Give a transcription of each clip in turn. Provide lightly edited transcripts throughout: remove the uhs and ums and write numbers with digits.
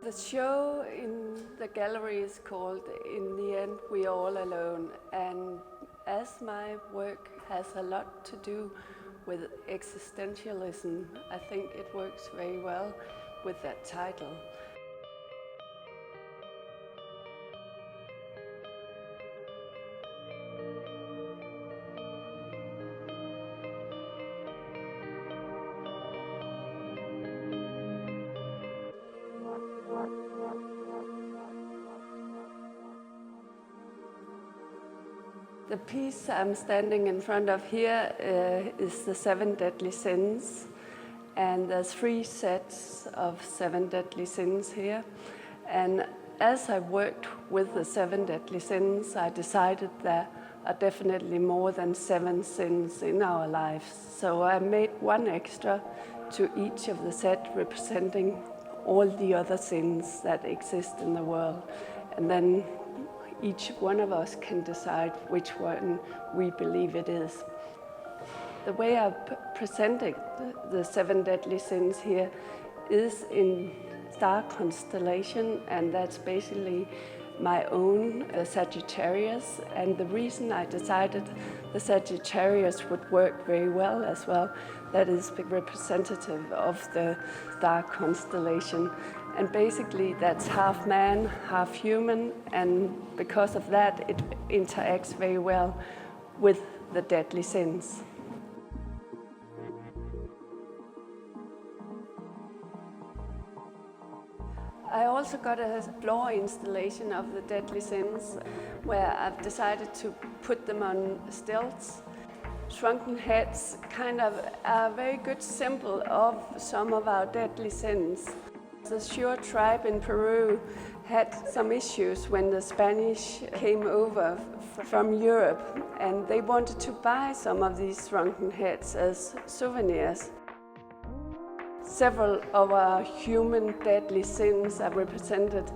The show in the gallery is called In the End We Are All Alone, and as my work has a lot to do with existentialism, I think it works very well with that title. The piece I'm standing in front of here is the 7 Deadly Sins, and there's 3 sets of 7 Deadly Sins here. And as I worked with the 7 Deadly Sins, I decided there are definitely more than 7 sins in our lives. So I made 1 extra to each of the set representing all the other sins that exist in the world. And then each one of us can decide which one we believe it is. The way I presented the 7 Deadly Sins here is in star constellation, and that's basically my own Sagittarius. And the reason I decided the Sagittarius would work very well as well, that is representative of the star constellation. And basically that's half man, half human, and because of that it interacts very well with the deadly sins. I also got a floor installation of the deadly sins where I've decided to put them on stilts. Shrunken heads kind of are a very good symbol of some of our deadly sins. The Shure tribe in Peru had some issues when the Spanish came over from Europe, and they wanted to buy some of these shrunken heads as souvenirs. Several of our human deadly sins are represented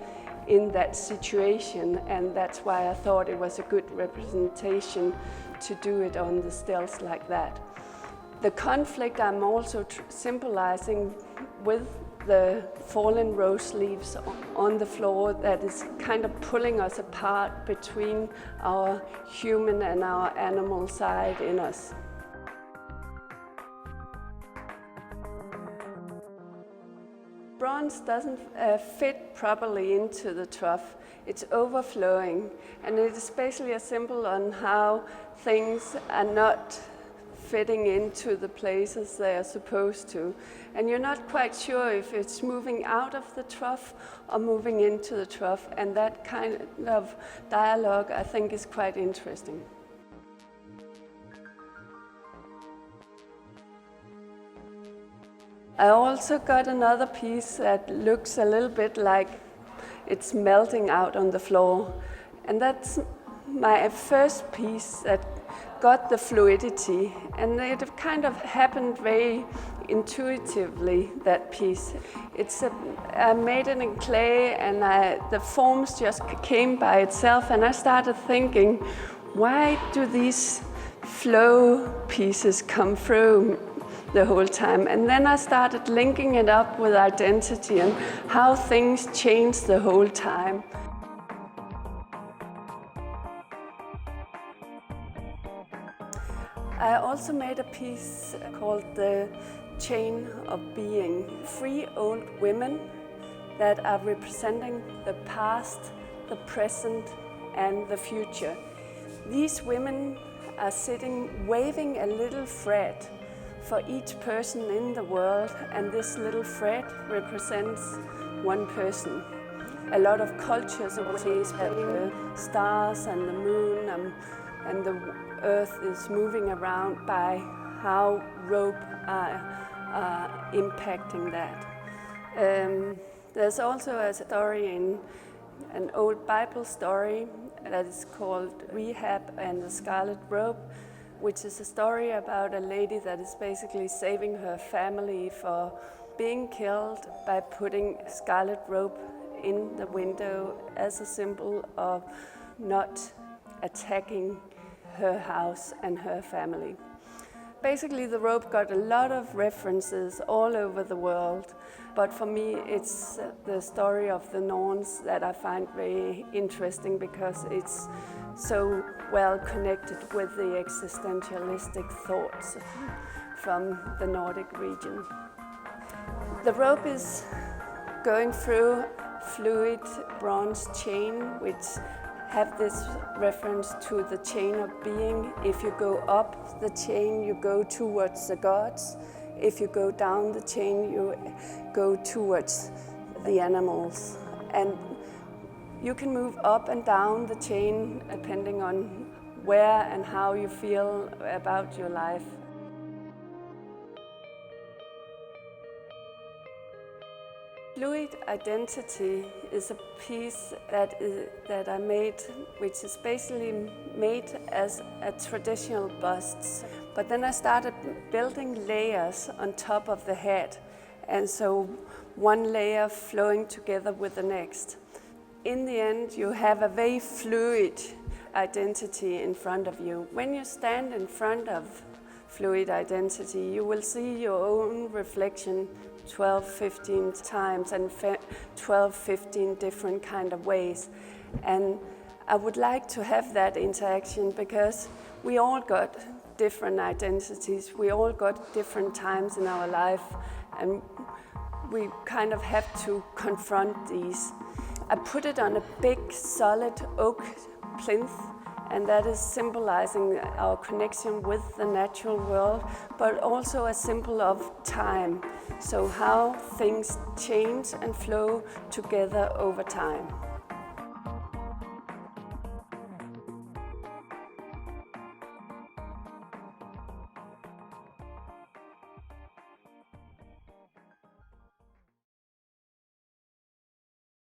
in that situation, and that's why I thought it was a good representation to do it on the stilts like that. The conflict I'm also symbolizing with the fallen rose leaves on the floor that is kind of pulling us apart between our human and our animal side in us. Bronze doesn't fit properly into the trough. It's overflowing, and it is basically a symbol on how things are not fitting into the places they are supposed to. And you're not quite sure if it's moving out of the trough or moving into the trough, and that kind of dialogue I think is quite interesting. I also got another piece that looks a little bit like it's melting out on the floor, and that's my first piece that got the fluidity, and it kind of happened very intuitively, that piece. I made it in clay, and the forms just came by itself, and I started thinking, why do these flow pieces come through the whole time? And then I started linking it up with identity and how things change the whole time. I also made a piece called The Chain of Being. 3 old women that are representing the past, the present, and the future. These women are sitting waving a little thread for each person in the world, and this little thread represents one person. A lot of cultures always have the stars and the moon and the earth is moving around by how rope are impacting that. There's also a story in an old Bible story that is called Rahab and the Scarlet Rope, which is a story about a lady that is basically saving her family for being killed by putting scarlet rope in the window as a symbol of not attacking her house and her family. Basically, the rope got a lot of references all over the world, but for me it's the story of the Norns that I find very interesting because it's so well connected with the existentialistic thoughts from the Nordic region. The rope is going through fluid bronze chain, which have this reference to the chain of being. If you go up the chain, you go towards the gods. If you go down the chain, you go towards the animals. And you can move up and down the chain depending on where and how you feel about your life. Fluid identity is a piece that I made, which is basically made as a traditional bust. But then I started building layers on top of the head, and so one layer flowing together with the next. In the end, you have a very fluid identity in front of you. When you stand in front of fluid identity, you will see your own reflection 12, 15 times and 12, 15 different kind of ways. And I would like to have that interaction because we all got different identities, we all got different times in our life, and we kind of have to confront these. I put it on a big solid oak plinth, and that is symbolizing our connection with the natural world, but also a symbol of time. So how things change and flow together over time.